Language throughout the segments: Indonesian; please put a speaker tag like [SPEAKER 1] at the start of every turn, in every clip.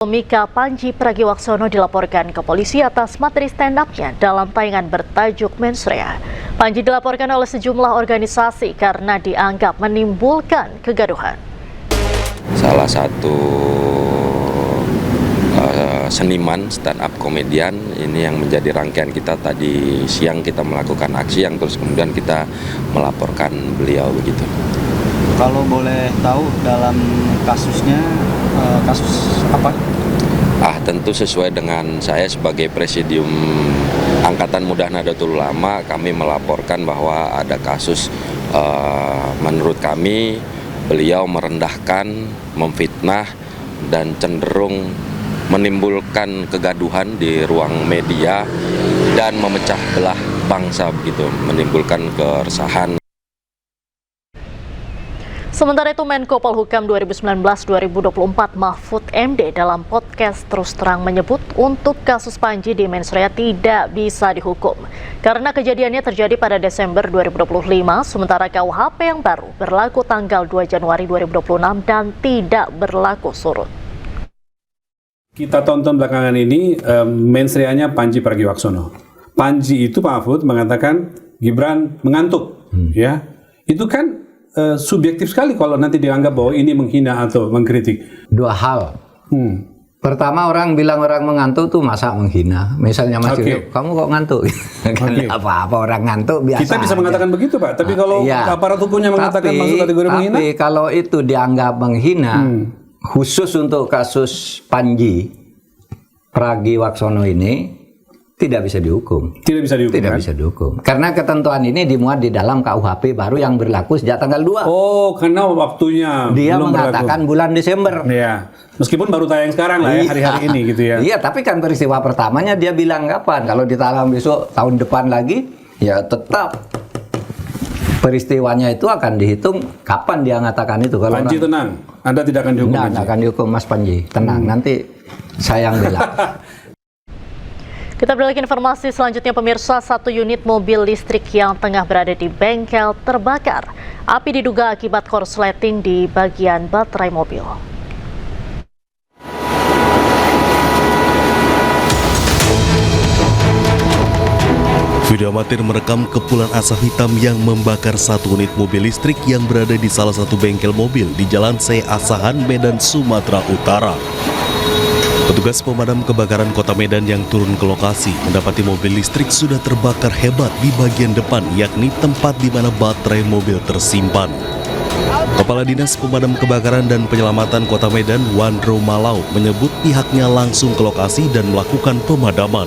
[SPEAKER 1] Komika Panji Pragiwaksono dilaporkan ke polisi atas materi stand-up-nya dalam tayangan bertajuk Mensrea. Panji dilaporkan oleh sejumlah organisasi karena dianggap menimbulkan kegaduhan.
[SPEAKER 2] Salah satu seniman stand-up komedian ini yang menjadi rangkaian kita. Tadi siang kita melakukan aksi yang terus kemudian kita melaporkan beliau begitu.
[SPEAKER 3] Kalau boleh tahu dalam kasusnya, kasus apa?
[SPEAKER 2] Tentu sesuai dengan saya sebagai Presidium Angkatan Muda Nahdlatul Ulama, kami melaporkan bahwa ada kasus menurut kami beliau merendahkan, memfitnah, dan cenderung menimbulkan kegaduhan di ruang media dan memecah belah bangsa begitu, menimbulkan keresahan.
[SPEAKER 1] Sementara itu, Menko Polhukam 2019-2024 Mahfud MD dalam podcast Terus Terang menyebut untuk kasus Panji di Mensrea tidak bisa dihukum karena kejadiannya terjadi pada Desember 2025, sementara KUHP yang baru berlaku tanggal 2 Januari 2026 dan tidak berlaku surut.
[SPEAKER 4] Kita tonton belakangan ini Mensreanya Panji Pragiwaksono. Panji itu Pak Mahfud mengatakan Gibran mengantuk, ya. Itu kan subjektif sekali kalau nanti dianggap bahwa ini menghina atau mengkritik.
[SPEAKER 5] Dua hal. Pertama, orang bilang orang mengantuk tuh masa menghina. Misalnya Mas Yusuf, kamu kok ngantuk? Kan apa-apa orang ngantuk biasa.
[SPEAKER 4] Kita bisa mengatakan begitu, Pak. Tapi kalau aparat hukumnya mengatakan masuk kategori menghina.
[SPEAKER 5] Tapi kalau itu dianggap menghina, khusus untuk kasus Panji Pragiwaksono ini tidak bisa dihukum.
[SPEAKER 4] Tidak bisa dihukum.
[SPEAKER 5] Tidak bisa dihukum. Karena ketentuan ini dimuat di dalam KUHP baru yang berlaku sejak tanggal 2.
[SPEAKER 4] Oh, karena waktunya
[SPEAKER 5] dia
[SPEAKER 4] belum
[SPEAKER 5] mengatakan berlaku. Bulan Desember.
[SPEAKER 4] Iya. Meskipun baru tayang sekarang lah ya, hari-hari ini gitu ya.
[SPEAKER 5] Iya, tapi kan peristiwa pertamanya dia bilang kapan? Kalau ditalang besok tahun depan lagi, ya tetap peristiwanya itu akan dihitung kapan dia mengatakan itu. Kalau
[SPEAKER 4] Panji tenang, Anda tidak akan dihukum.
[SPEAKER 5] Tidak akan dihukum Mas Panji, tenang. Nanti saya yang bela.
[SPEAKER 1] Kita beralih ke informasi selanjutnya, pemirsa. Satu unit mobil listrik yang tengah berada di bengkel terbakar. Api diduga akibat korsleting di bagian baterai mobil.
[SPEAKER 6] Video amatir merekam kepulan asap hitam yang membakar satu unit mobil listrik yang berada di salah satu bengkel mobil di Jalan Syekh Asahan, Medan, Sumatera Utara. Petugas pemadam kebakaran Kota Medan yang turun ke lokasi mendapati mobil listrik sudah terbakar hebat di bagian depan, yakni tempat di mana baterai mobil tersimpan. Kepala Dinas Pemadam Kebakaran dan Penyelamatan Kota Medan, Wandro Malau, menyebut pihaknya langsung ke lokasi dan melakukan pemadaman.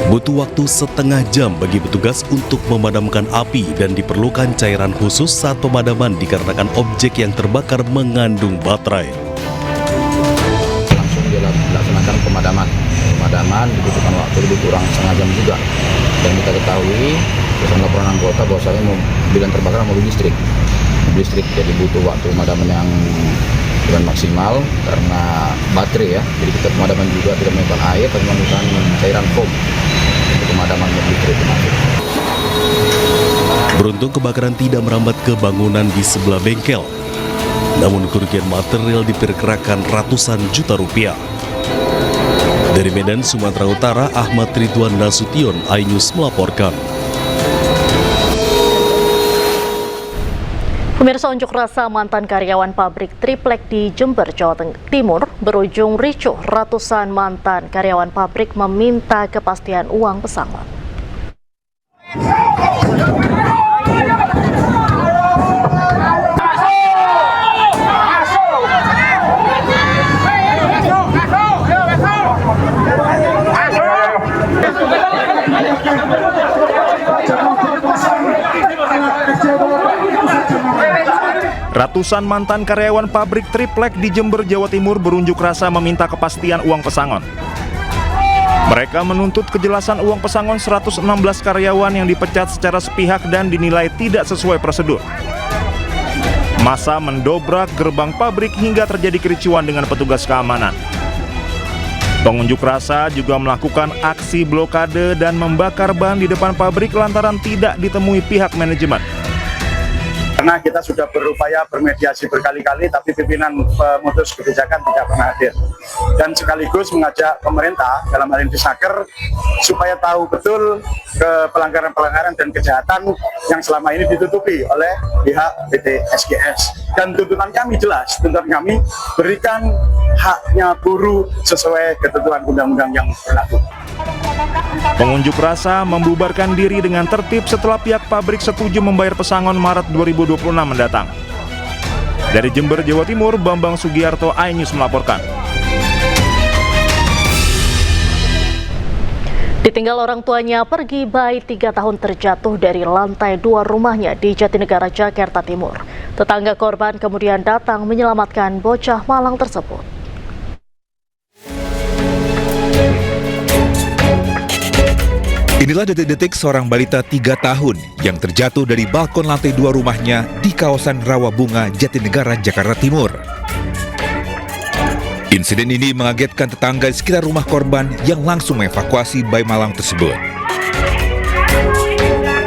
[SPEAKER 6] Butuh waktu setengah jam bagi petugas untuk memadamkan api dan diperlukan cairan khusus saat pemadaman dikarenakan objek yang terbakar mengandung baterai.
[SPEAKER 7] Langsung dilaksanakan pemadaman dibutuhkan waktu lebih kurang setengah jam juga. Dan kita ketahui berdasarkan laporan anggota bahwasanya mobil yang terbakar mobil listrik, jadi butuh waktu pemadaman yang dengan maksimal karena baterai ya. Jadi kita pemadaman juga tidak menggunakan air, tapi menggunakan cairan foam untuk pemadaman mobil listrik.
[SPEAKER 6] Beruntung kebakaran tidak merambat ke bangunan di sebelah bengkel. Namun kerugian material diperkirakan ratusan juta rupiah. Dari Medan, Sumatera Utara, Ahmad Ridwan Nasution, iNews melaporkan.
[SPEAKER 1] Pemirsa, unjuk rasa mantan karyawan pabrik triplek di Jember, Jawa Timur berujung ricuh. Ratusan mantan karyawan pabrik meminta kepastian uang pesangon.
[SPEAKER 8] Ratusan mantan karyawan pabrik triplek di Jember, Jawa Timur berunjuk rasa meminta kepastian uang pesangon. Mereka menuntut kejelasan uang pesangon 116 karyawan yang dipecat secara sepihak dan dinilai tidak sesuai prosedur. Massa mendobrak gerbang pabrik hingga terjadi kericuan dengan petugas keamanan. Pengunjuk rasa juga melakukan aksi blokade dan membakar ban di depan pabrik lantaran tidak ditemui pihak manajemen.
[SPEAKER 9] Karena kita sudah berupaya bermediasi berkali-kali, tapi pimpinan pemutus kebijakan tidak pernah hadir. Dan sekaligus mengajak pemerintah, dalam hal ini Disnaker, supaya tahu betul pelanggaran-pelanggaran dan kejahatan yang selama ini ditutupi oleh pihak PT SGS. Dan tuntutan kami jelas, tuntutan kami berikan haknya buruh sesuai ketentuan undang-undang yang berlaku.
[SPEAKER 8] Pengunjuk rasa membubarkan diri dengan tertib setelah pihak pabrik setuju membayar pesangon Maret 2026 mendatang. Dari Jember, Jawa Timur, Bambang Sugiarto, iNews melaporkan.
[SPEAKER 1] Ditinggal orang tuanya pergi, bayi 3 tahun terjatuh dari lantai 2 rumahnya di Jatinegara, Jakarta Timur. Tetangga korban kemudian datang menyelamatkan bocah malang tersebut.
[SPEAKER 10] Inilah detik-detik seorang balita 3 tahun yang terjatuh dari balkon lantai 2 rumahnya di kawasan Rawabunga, Jatinegara, Jakarta Timur. Insiden ini mengagetkan tetangga di sekitar rumah korban yang langsung mengevakuasi bayi malang tersebut.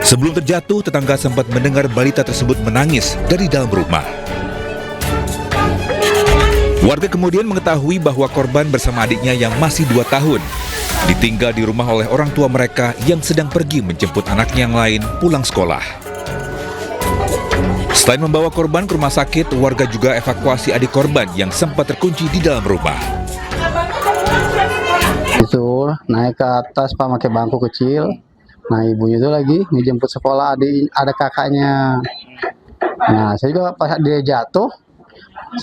[SPEAKER 10] Sebelum terjatuh, tetangga sempat mendengar balita tersebut menangis dari dalam rumah. Warga kemudian mengetahui bahwa korban bersama adiknya yang masih 2 tahun ditinggal di rumah oleh orang tua mereka yang sedang pergi menjemput anaknya yang lain pulang sekolah. Selain membawa korban ke rumah sakit, warga juga evakuasi adik korban yang sempat terkunci di dalam rumah.
[SPEAKER 3] Itu naik ke atas Pak, pakai bangku kecil. Nah, ibunya itu lagi ngejemput sekolah, ada kakaknya. Nah, saya juga pas dia jatuh,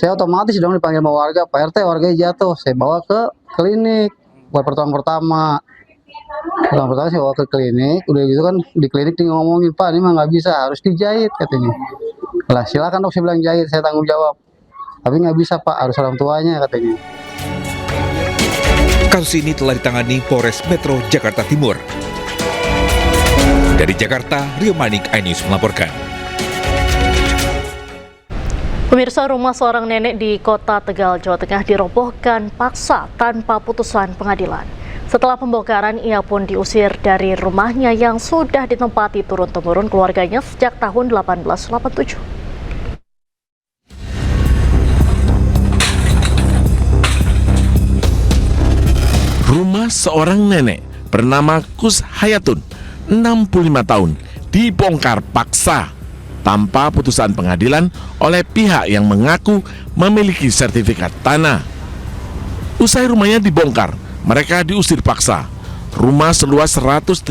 [SPEAKER 3] saya otomatis dong dipanggil sama warga, Pak RT, warganya jatuh. Saya bawa ke klinik buat pertolongan pertama. Pertolongan pertama saya bawa ke klinik, udah gitu kan di klinik dia ngomongin, Pak ini mah nggak bisa, harus dijahit katanya. Lah silakan dok, saya bilang jahit, saya tanggung jawab. Tapi nggak bisa Pak, harus orang tuanya katanya.
[SPEAKER 10] Kasus ini telah ditangani Polres Metro Jakarta Timur. Dari Jakarta, Rio Manik, iNews melaporkan.
[SPEAKER 1] Pemirsa, rumah seorang nenek di Kota Tegal, Jawa Tengah dirobohkan paksa tanpa putusan pengadilan. Setelah pembongkaran, ia pun diusir dari rumahnya yang sudah ditempati turun-temurun keluarganya sejak tahun 1887.
[SPEAKER 11] Rumah seorang nenek bernama Kus Hayatun, 65 tahun, dibongkar paksa tanpa putusan pengadilan oleh pihak yang mengaku memiliki sertifikat tanah. Usai rumahnya dibongkar, mereka diusir paksa. Rumah seluas 180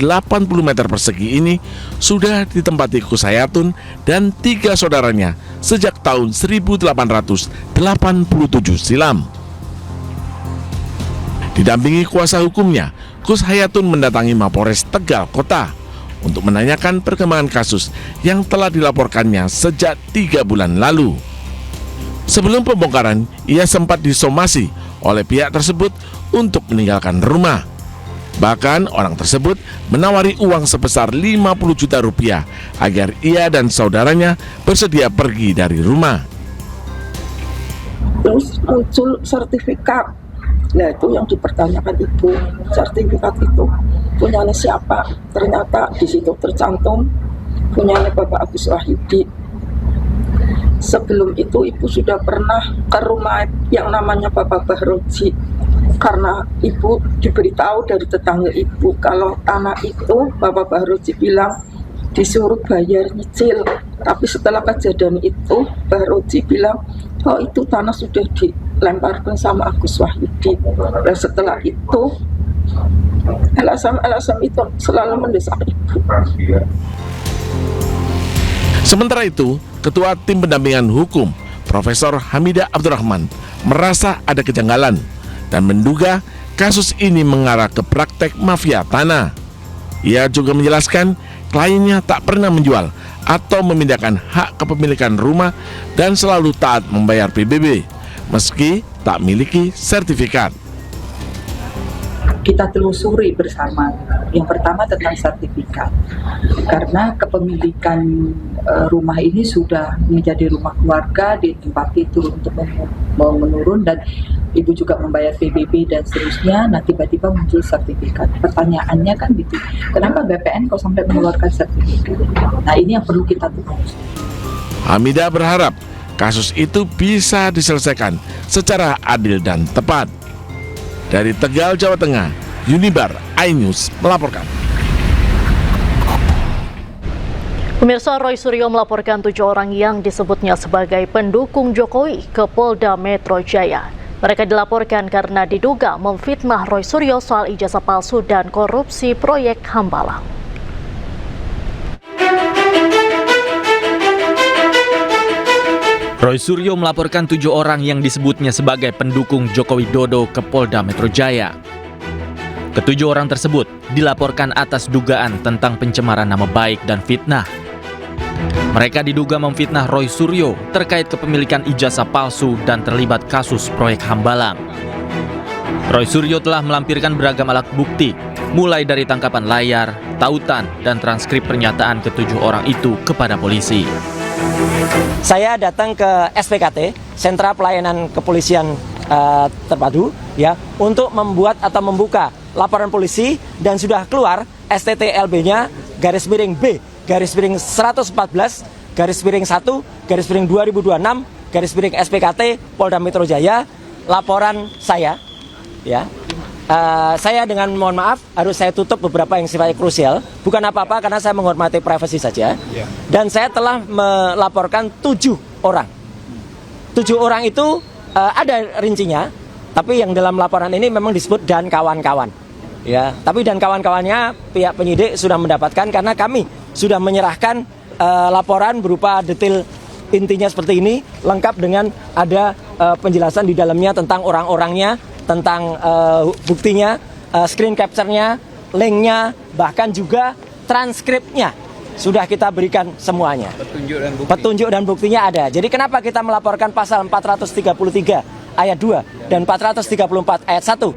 [SPEAKER 11] meter persegi ini sudah ditempati Kus Hayatun dan 3 saudaranya sejak tahun 1887 silam. Didampingi kuasa hukumnya, Kus Hayatun mendatangi Mapores Tegal Kota untuk menanyakan perkembangan kasus yang telah dilaporkannya sejak 3 bulan lalu. Sebelum pembongkaran, ia sempat disomasi oleh pihak tersebut untuk meninggalkan rumah. Bahkan orang tersebut menawari uang sebesar 50 juta rupiah agar ia dan saudaranya bersedia pergi dari rumah.
[SPEAKER 12] Terus muncul sertifikat. Nah itu yang dipertanyakan ibu, sertifikat itu punyanya siapa? Ternyata di situ tercantum punyanya Bapak Agus Wahyudi. Sebelum itu ibu sudah pernah ke rumah yang namanya Bapak Bahroji, karena ibu diberitahu dari tetangga ibu kalau tanah itu Bapak Bahroji bilang disuruh bayar nyicil. Tapi setelah kejadian itu Bahroji bilang, oh itu tanah sudah dilemparkan sama Agus Wahyudi. Dan setelah itu LSM itu selalu mendesak ibu.
[SPEAKER 11] Sementara itu, Ketua Tim Pendampingan Hukum Profesor Hamidah Abdurrahman merasa ada kejanggalan dan menduga kasus ini mengarah ke praktek mafia tanah. Ia juga menjelaskan kliennya tak pernah menjual atau memindahkan hak kepemilikan rumah dan selalu taat membayar PBB meski tak memiliki sertifikat.
[SPEAKER 12] Kita telusuri bersama. Yang pertama tentang sertifikat, karena kepemilikan rumah ini sudah menjadi rumah keluarga, ditempati turun-menurun dan ibu juga membayar PBB dan seterusnya. Nah tiba-tiba muncul sertifikat. Pertanyaannya kan gitu, kenapa BPN kok sampai mengeluarkan sertifikat? Nah ini yang perlu kita telusuri.
[SPEAKER 11] Hamidah berharap kasus itu bisa diselesaikan secara adil dan tepat. Dari Tegal, Jawa Tengah, Unibar iNews melaporkan.
[SPEAKER 1] Pemirsa, Roy Suryo melaporkan 7 orang yang disebutnya sebagai pendukung Jokowi ke Polda Metro Jaya. Mereka dilaporkan karena diduga memfitnah Roy Suryo soal ijazah palsu dan korupsi proyek Hambalang.
[SPEAKER 13] Roy Suryo melaporkan 7 orang yang disebutnya sebagai pendukung Joko Widodo ke Polda Metro Jaya. Ketujuh orang tersebut dilaporkan atas dugaan tentang pencemaran nama baik dan fitnah. Mereka diduga memfitnah Roy Suryo terkait kepemilikan ijazah palsu dan terlibat kasus proyek Hambalang. Roy Suryo telah melampirkan beragam alat bukti, mulai dari tangkapan layar, tautan, dan transkrip pernyataan ketujuh orang itu kepada polisi.
[SPEAKER 14] Saya datang ke SPKT, Sentra Pelayanan Kepolisian Terpadu, ya, untuk membuat atau membuka laporan polisi dan sudah keluar STTLB-nya /B /114 /1 /2026 SPKT Polda Metro Jaya, laporan saya, ya. Saya dengan mohon maaf harus saya tutup beberapa yang sifatnya krusial, bukan apa-apa karena saya menghormati privasi saja. Dan saya telah melaporkan 7 orang. 7 orang itu ada rincinya, tapi yang dalam laporan ini memang disebut dan kawan-kawan. Ya, tapi dan kawan-kawannya pihak penyidik sudah mendapatkan karena kami sudah menyerahkan laporan berupa detail intinya seperti ini, lengkap dengan ada penjelasan di dalamnya tentang orang-orangnya, tentang buktinya, screen capture-nya, link-nya, bahkan juga transkripnya sudah kita berikan semuanya. Petunjuk dan buktinya ada. Jadi kenapa kita melaporkan pasal 433 ayat 2 dan 434 ayat 1?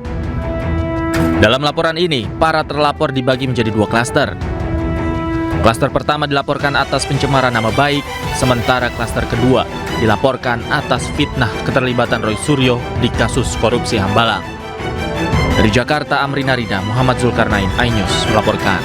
[SPEAKER 13] Dalam laporan ini, para terlapor dibagi menjadi 2 klaster. Klaster pertama dilaporkan atas pencemaran nama baik, sementara klaster kedua dilaporkan atas fitnah keterlibatan Roy Suryo di kasus korupsi Hambalang. Dari Jakarta, Amrina Rida, Muhammad Zulkarnain, iNews melaporkan.